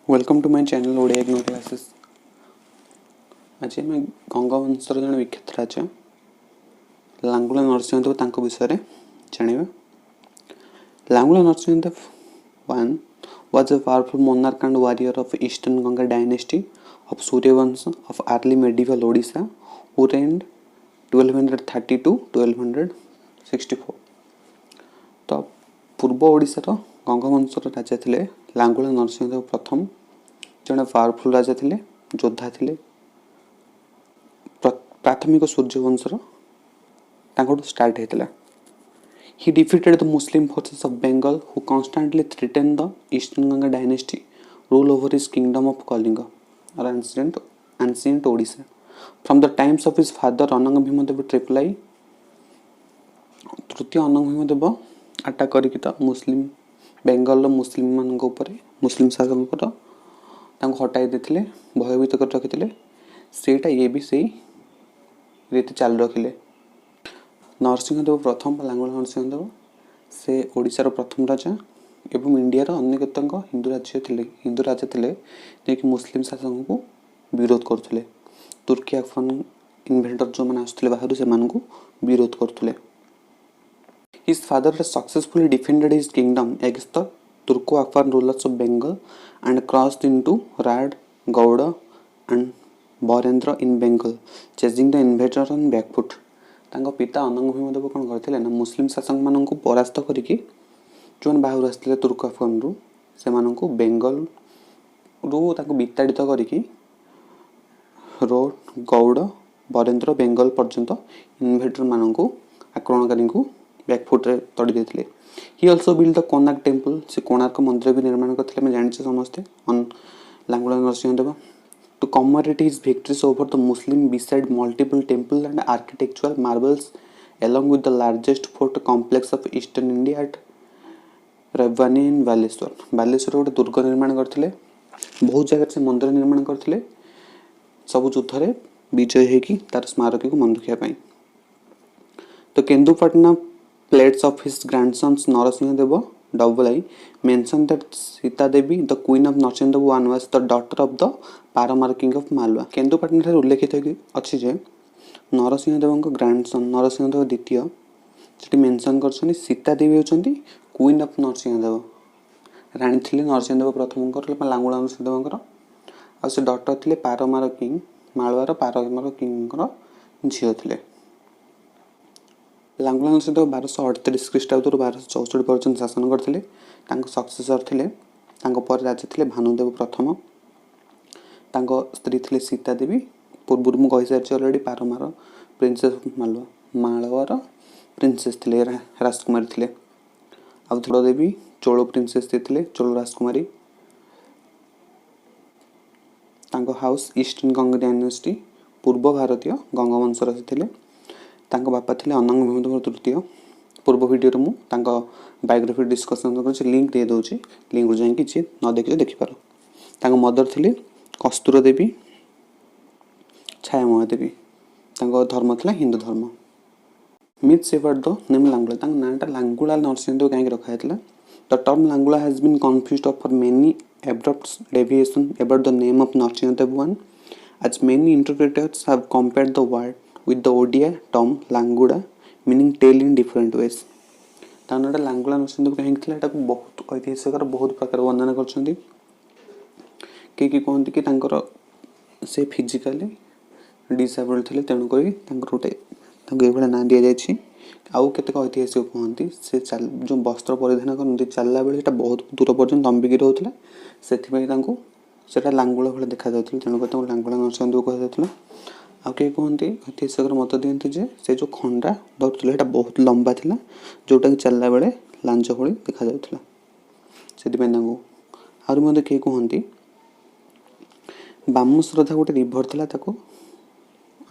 Welcome to my channel Odia IGNOU classes. आज आम गंगवंशर जन विख्यात राजा लांगुला नरसिंहदेव विषय जाना। Langula Narasimhadeva one was a powerful monarch and warrior of Eastern Ganga dynasty of Suryavansh of early medieval Odisha who reigned 1230 to 1264। तो पूर्व ओडिशार गंगवंशर राजा थे लांगुला नरसिंहदेव प्रथम जड़े पावरफुल राजा थे, योद्धा थे। प्राथमिक सूर्यवंशर स्टार्ट होता। He defeated the Muslim forces of Bengal who constantly threatened the Eastern Ganga dynasty rule over his kingdom of Kalinga or ancient Odisha. From the times of his father Ananga Bhimadev Triple तृतीय अनंग Bhimdev attack करके मुस्लिम बेंगल मुस्लिम मान मुस्लिम शासक हटाई देते, भयभीत कर रखी सेटा ये भी सही रीति चालू रखिले। नरसिंहदेव प्रथम लांगुला नरसिंहदेव से ओडिशार प्रथम राजा एवं इंडियार अन्य केतक हिंदू राजा थे जे कि मुस्लिम शासक को विरोध करते। तुर्की अफगान इन्वेडर जो मैंने आसुले बाहर से विरोध करते। His father has successfully defended his kingdom against the Turko-Afghan rulers of Bengal and crossed into Rad, Gauda and Borendra in Bengal, chasing the invader on back foot. तांको पिता अनंग भीमदेव कौन करते ना मुस्लिम शासक मान परास्त करके जो बाहर आसते तुर्क अफगान रु से बेंगल रु विताड़ित करके रोड गौड़ बरेन्द्र बेंगल पर्यंत इन्वेडर मान आक्रमणकारी को बैकफुट रे तड़ी देथिले। He also build the Konark temple, से कोणार्क मंदिर भी निर्माण करथिले। मैं जानि समस्ते on Langula Narasimhadeva to commemorate his victories over the Muslim beside multiple temple and architectural marbles along with the largest fort complex of eastern India at रवानी इन बालेश्वर। बालेश्वर गोटे दुर्ग निर्माण करथिले, बहुत जगह से मंदिर निर्माण करथिले, सब युद्ध रे विजय हेकी तार स्मारक को मन रखिया पई। तो केन्दुपाटना plates of his grandsons Narasimhadev double I mention that Sita Devi, the queen of Narsindev one, was the daughter of the Paramar king of Malwa। केन्दुपाटना ठारे उल्लेखित अछि जे नरसिंहदेव ग्रांडसन नरसिंहदेव द्वितीय सेठी मेंशन करछनी सीता देवी होछंती क्वीन ऑफ नरसिंहदेव, रानी थिले नरसिंहदेव प्रथम लांगुला नरसिंहदेव आ से डॉटर थिले पारमार किंग मालवार पारमार किंग झियो थिले। लांगुला नरसिंहदेव 1238 ख्रीष्टाब्द 1264 पर्यंत शासन करथिले। तांको सक्सेसर थिले राजा थिले भानुदेव प्रथम, तांको स्त्री थिले सीता देवी। पूर्व मु कहि सारछि already पारमार princess of Malabar princess थिले राजकुमारी थिले। आ थोड़ा देवी चोल प्रिंसेस थिले चोल राजकुमारी। तांको हाउस ईस्टर्न गंगा डायनेस्टी पूर्व भारतीय गंगवंशर थिले। तांको बापा थिले अनंग भीमदेव तृतीय। पूर्व वीडियो मु तांको बायोग्राफी डिस्कशन कर लिंक दे दोची, लिंक रो जाई कि जे न देखि देखि पारो। तांको मदर थिले कस्तूर देवी छायामय देवी। तांको धर्म थिला हिंदू धर्म। Myth severed the name Langula, तांको नाटा लांगुला नरसिंहदेव काहे रखा हैतला। The term Langula has been confused for many abrupt deviation about the name of Narsinghdev one, as many interpreters have compared the word with the Odia term Languda meaning tail in different ways। तानटा लांगुला नरसिंहदेव कहीं थिला एटा बहुत ऐतिहासिक बहुत प्रकार वर्णना करछंदी। के कहंती कि तांकर से फिजिकली डिसेबल थिले तेणु करी तांकर गोटे तांको एभला ना दिया जायछि। आउ केतेक ऐतिहासिक कहंती से जो वस्त्र परिधान करनती चलला बेले एटा बहुत दूर पर्यंत लंबिकी रहउतला, सेथिबई तांको सेटा लांगुला भले देखा जाउतला, तेणु करी तांको लांगुला नरसिंहदेव कहा जाउतला। आ के कहंती ऐतिहासिक मत दियंती जे से जो खंडा धरतले एटा बहुत लंबा थिला, जोटा कि चलला बेले लांज भली देखा जाउतला, सेथिबई तांको। आरो मध्ये के कहंती बामु श्रद्धा गोटे रिभर थिला, ताको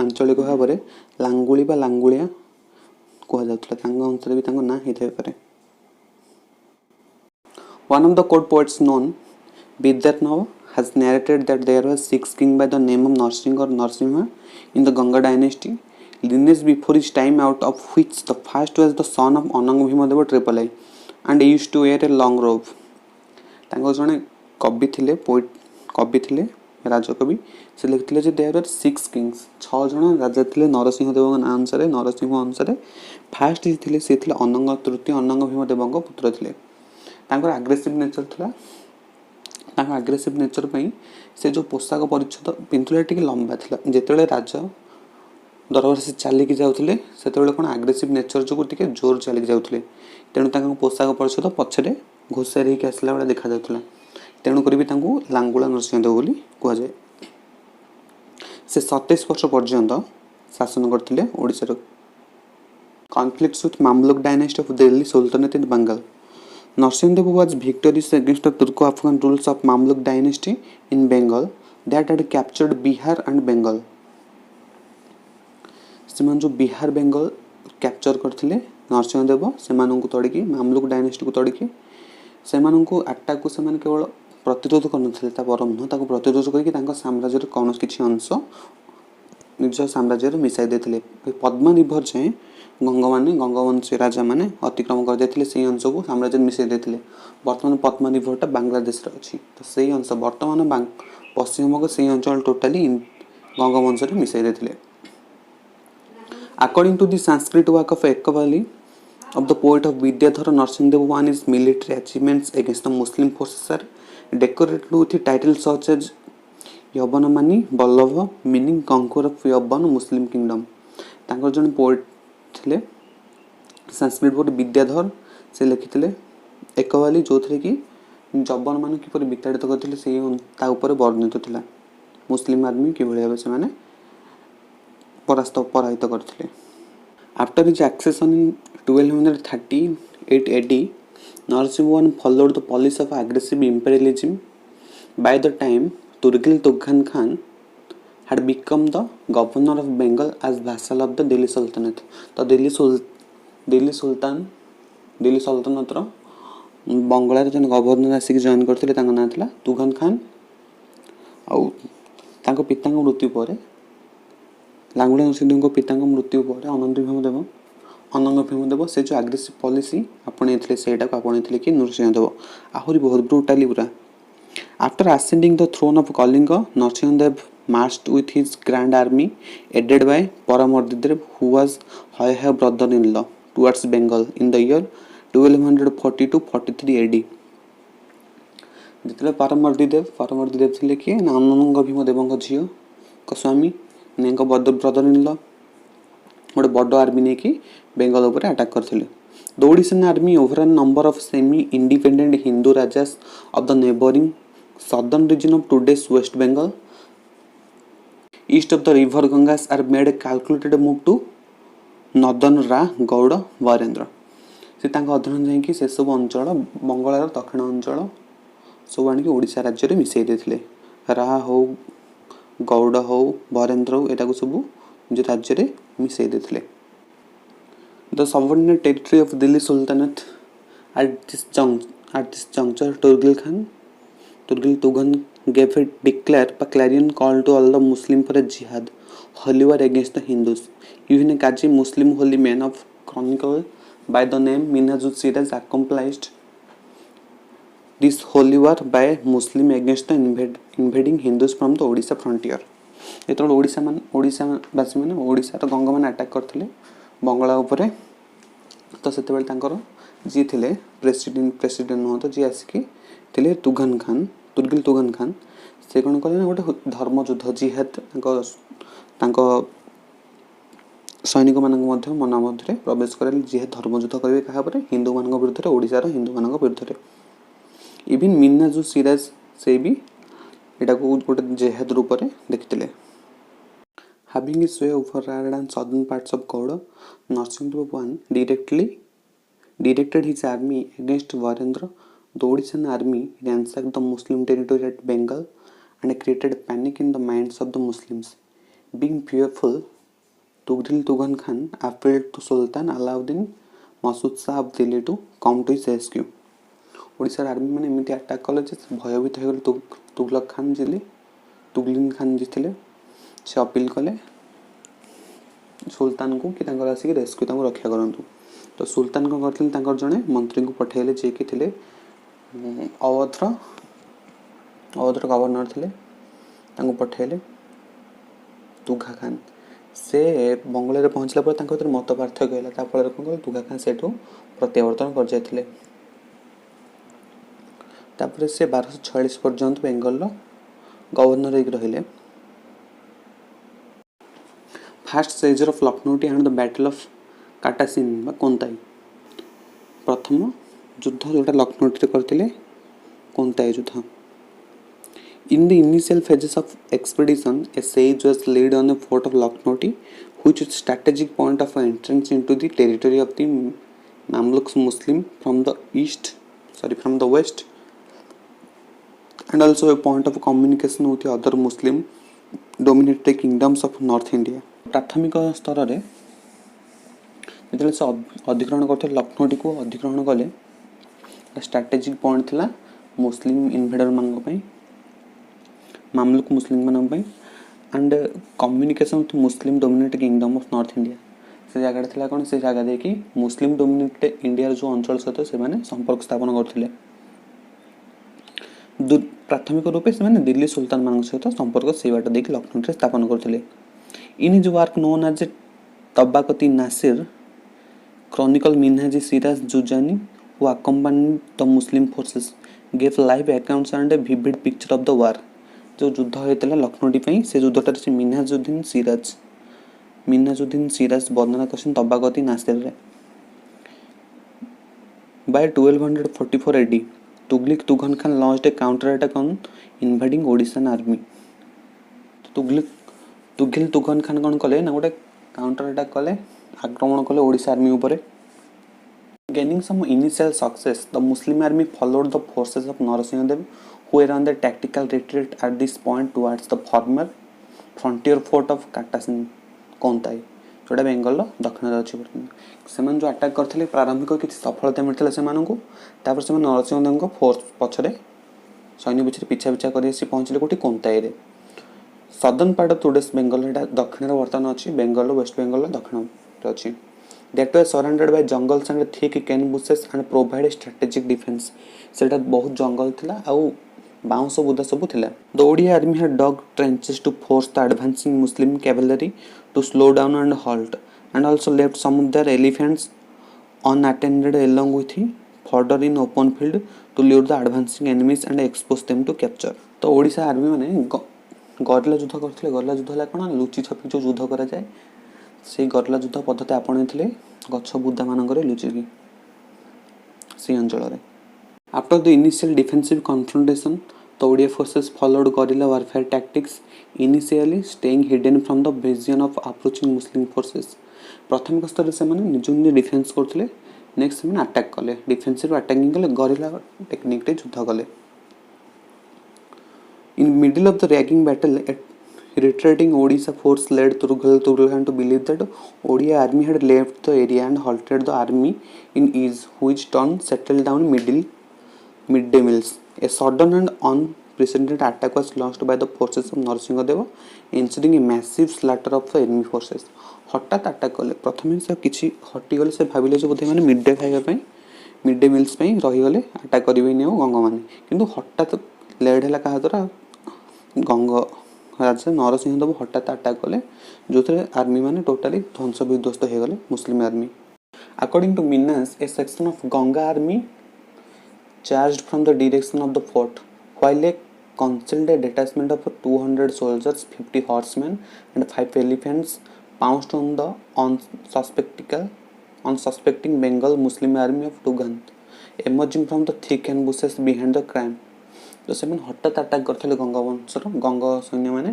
आंचलिक भाव में लांगुली बा लांगुलिया कहा जाउतला। तांको अंतर भी तांको ना हेथाय पारे। One of the court poets known, Vidyarnava, has narrated that there were 6 kings by the name of Narsingh or Narsimha in the Ganga dynasty, lineage before his time, out of which the first was the son of Anang Bhimadeva Triple I and he used to wear a long robe। तांको जने कवि थिले poet कवि थे राजकवि से लिखिले जे there are 6 Kings 6 जन राजा थे नरसिंह देव ना अनुसार नरसिंह अनुसार फास्ट थे सी थे अनंग तृतीय अनंग भीम देव पुत्र थे आग्रेसिव नेचर था आग्रेसिव नेचर से जो पोशाक परिच्छद पिंधुले टी लंबा था जिते राजा दरबार से चलिकी जाते से कौन आग्रेसिव नेचर जो जोर चलिकी जाते तेणु पोशाक परिच्छद पछरे घोषार होकर आसला बेले देखा जाता तेणुक भी लांगुला नरसिंह देव बोली कहुए से 27 वर्ष पर्यंत शासन करते ओडिशार conflicts with Mamluk dynasty of Delhi Sultanate in Bengal Narsinh Dev was victorious against the Turco-Afghan rulers of Mamluk dynasty in Bengal that had captured Bihar and Bengal. सेमान जो बिहार बेंगल कैप्चर करथिले नरसिंह देव सेमानंकु तड़िकी मामलुक डायनेस्टी को तड़िकी सेमानंकु अटैक को सेमान केवल प्रतिरोध करनथिले ता परम न ताको प्रतिरोध करके तांका साम्राज्य रे कोनोस किछि अंश निज साम्राज्य रे मिसाई देथिले पद्मा रिवर जे गंगवंशी राजा माने अतिक्रम कर देथिले सेही अंश को साम्राज्य में मिसाई देथिले वर्तमान पद्मा रिवरटा बांग्लादेश रे अछि तो सेही अंश वर्तमान पश्चिम बंग सेही अंचल टोटली गंगवंश रे मिसाई देथिले According to the Sanskrit work of Ekavali of the poet of Vidyadhara Narsinhdev one his military achievements against the Muslim forces are decorated with titles such as Yavanamani Vallabha meaning conqueror of Yavan Muslim kingdom तांकर जन poet थिले Sanskrit poet Vidyadhar से लिखिथिले एकवाली जोथरे कि जवन मान किपर विताड़ित करथिले सेही ता ऊपर वर्णित थिला मुस्लिम आदमी कि भले से माने पराहित करथिले after his accession in 1238 AD Narasimha followed the policy of aggressive imperialism by the time Turgil Tughan Khan had become the governor of Bengal as vassal of the Delhi Sultanate तो दिल्ली सल्तनत रो बंगला रे जन गवर्नर आसिक join करथिले तांका नाम थिला तुगन खान आउ तांको पितांक मृत्यु पर लांगुला नरसिंह पिता मृत्यु पर अनंत भीम देव से जो आग्रेसिव पॉलिसी आपणे को आपणे कि नरसिंह देव आहरी बहुत ब्रूटाली पूरा after ascending the throne of Kalinga Narasimha Deva marched with his grand army aided by Paramardideva who was his brother in law towards Bengal in the year 1240 to 43 AD जितले परमर्दिदेव थिले कि अनंग भीम देव झियो को स्वामी ने ब्रदर इन लॉ गोटे बड़ आर्मी नहीं कि बेंगल उपर अटैक करथिले the Odishan army over a number of semi independent Hindu rajas of the neighbouring southern region of today's West Bengal east of the river Ganges are made calculated move to northern Rarh Gaur Varendra से अधीन जाइए से सब अंचल बंगाल दक्षिण अंचल सब आनिक ओडिशा राज्य में मिसई देथिले रा हो गौड़ हो वरेंद्र हो एटा को सब जो राज्य में मिसई देथिले the subordinate territory of Delhi Sultanate at this juncture Tughral Tughan gave a declare a clarion call to all the Muslim for a jihad holy war against the Hindus even a Kaji Muslim holy man of chronicle by the name Minhajul Siraj accomplished this holy war by Muslim against the invading Hindus from the Odisha frontier एत ओडिशा बासी मैंने ओडिशार गंग मैंने attack करते बंगला उपरे तो से जी थे प्रेसिडेंट नुह तो जी आसिक थे तुर्गिल तुगन खान से कौन कले गोटे धर्मयुद्ध जिहाद सैनिक मान मन मध्य प्रवेश कर जिहाद धर्मयुद्ध करेंगे क्या हिंदू मान विरुद्ध ओडिशार हिंदू मान विरुद्ध इवन मिन्हाजुल सिराज से भी यहाँ को गोटे जिहाद रूप में देखते having his way over Rad and southern parts of Gauda, Narsinhdev I directed his army against Varendra. The Odishan army ransacked the Muslim territory at Bengal and created panic in the minds of the Muslims. Being fearful, Tughril Tugan Khan appealed to Sultan Alauddin Masud Shah of Delhi to come to his rescue. Odisha army मैंने एमती attack कले भयभीत हो तुगलिन खान जी थे से appeal कले सुल्तान को कि आसिक रेस्क्यू रक्षा करूँ तो सुल्तान को करते जड़े मंत्री को पठेले जी कि अवधर अवधर गवर्नर थे पठेले तुघा खान से बंगल पहुँचला पर मत पार्थक्य है फल कौन कल तुघा खान से प्रत्यावर्तन कर जाते से 1246 पर्यंत बेंगल गवर्नर रहिले first seizure of Lakhnauti and the battle of Katasin Kontai प्रथम युद्ध जोटा लखनौटी करते कोंताई युद्ध In the initial phases of expedition, a siege was laid on the fort of Lakhnauti, which is a strategic point of entrance into the territory of the Mamluks Muslim from the west, and also a point of communication with the other Muslim dominated kingdoms of North India. प्राथमिक स्तर में जो से अधिग्रहण करते लखनौटी को अधिग्रहण कले स्ट्राटेजिक पॉइंट थिला मुस्लिम इन्वेडर मान मामलुक मुस्लिम मान and communication with Muslim dominated kingdom of north India से जगह था कौन से जगह देखिए मुस्लिम डोमिनेटेड इंडिया जो अंचल सहित से संपर्क स्थापन करते प्राथमिक रूपे से दिल्ली सुल्तान मान सहित संपर्क से बाट देख लखनऊ स्थापन करते in his work known as Tabaqat Nasiri chronicle Minhaj Siraj Juzjani who accompanied the Muslim forces gave live accounts and a vivid picture of the war जो युद्ध होता लखनौटी से युद्धटार से मिनहाजुद्दीन सिराज वर्णना कर Tabaqat Nasiri by 1244 AD Tughral Tughan Khan launched a counter attack on invading Odishan army Tughral Tughan Khan कौन कले ना गोटे काउंटर अटैक कले आक्रमण कले ओडिशा आर्मी ऊपर Gaining some initial success, the Muslim army followed the forces of Narasimha Dev, who were on the tactical retreat at this point towards the former frontier fort of Katasin, Kontai, जोटा बेंगल दक्षिण अच्छी से जो attack करते प्रारंभिक किसी सफलता मिलता से नरसिंह देव फोर्स पछरे सैन्य पिछले पिछा पिछा कर पहुँचले कौटी Kontai southern part of today's Bengal दक्षिण बर्तमान अच्छी बेंगल वेस्ट बेंगल दक्षिण अच्छी that was surrounded by jungles and thick cane bushes and provide strategic defense सेटा बहुत जंगल थिला आउ बाउंस बुदा सब थिला the Odia army had dug trenches to force the advancing Muslim cavalry to slow down and halt and also left some of their elephants unattended along with fodder in open field to lure the advancing enemies and expose them to capture तो Odisha army माने गरिला युद्ध करथिले गरिला युद्ध हला कोन लुचि छपि जो युद्ध करा जाय से गरिला युद्ध पद्धति आपणैथिले गछ बुदा मानकरे लुचिकी से अंचल after the initial defensive confrontation the Odia forces followed guerrilla warfare tactics initially staying hidden from the vision of approaching Muslim forces प्राथमिक स्तर से माने निजुनि डिफेंस करथिले नेक्स्ट से अटैक कले डिफेंसिव अटैकिंग कले गरिला टेक्निक रे युद्ध कले in middle of the raging battle retreating Odisha force led Tughlaq to believe that Odia army had left the area and halted the army in ease, which turn settled down midday meals. A sudden and unprecedented attack was launched by the forces of Narasimha Deva, ensuring a massive slaughter of the enemy forces. हठात attack कले प्रथम से किसी हटिगले से भाविले जो बोधे माने mid day खाइबा मिड डे मिल्स रहीगले अटैक करेंगे गंग मैंने किंतु हठात लेड है क्या द्वारा गंग राजा नरसिंह देव हठात अटैक कले जो आर्मी माने टोटाली ध्वंस विध्वस्त हो गले Muslim army according to Minhaj a section of Ganga army charged from the direction of the fort while a concealed a detachment of 200 soldiers 50 horsemen and 5 elephants pounced on the unsuspecting Bengal Muslim army of Tugant emerging from the thick and bushes behind the camp तो से हठात attack करते गंगा वंशर गंगा सैन्य मैंने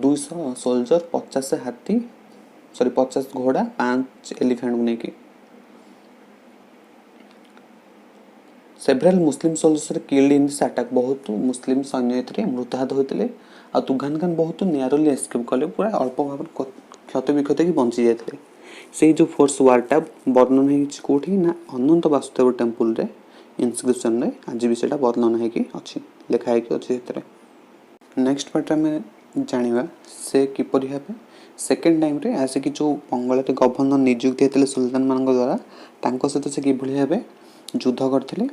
200 soldier 50 हाथी 50 घोड़ा 5 elephant को लेकिन several Muslim soldiers killed in this attack बहुत मुस्लिम सैन्य मृताहत होते आ तुघान खान बहुत नियरली एस्केप कले पूरा अल्प भाव क्षत विक्षत की बंची जाते से जो फोर्स वार्टा वर्णन होती ना अनंत वासुदेव टेम्पल रे इनस्क्रिप्शन रे आज भी सेटा वर्णन है कि अच्छी लिखा है कि अच्छी सेतरे नेक्स्ट पार्ट में जानिबा से किपरि भाबे सेकेंड टाइम रे आसे कि जो बंगाल रे गवर्नर नियुक्त हेतले सुल्तान मान द्वारा तांको सहित से किभଳି भाबे युद्ध करथिले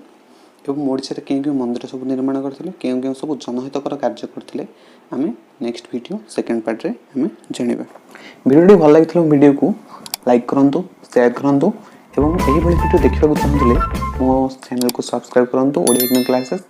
एवं ओडिशा रे केउ मंदिर सब निर्माण करथिले केउ सब जनहितकर कार्य करथिले आमे नेक्स्ट वीडियो सेकंड पार्ट रे आमे जानिबा। वीडियो भल लागिथिला वीडियो को लाइक करंतु शेयर करंतु एवं एही भली वीडियो देखिବାକୁ चाहुथिले मो चैनल को सब्सक्राइब करंतु ओडिया इग्नो क्लासेस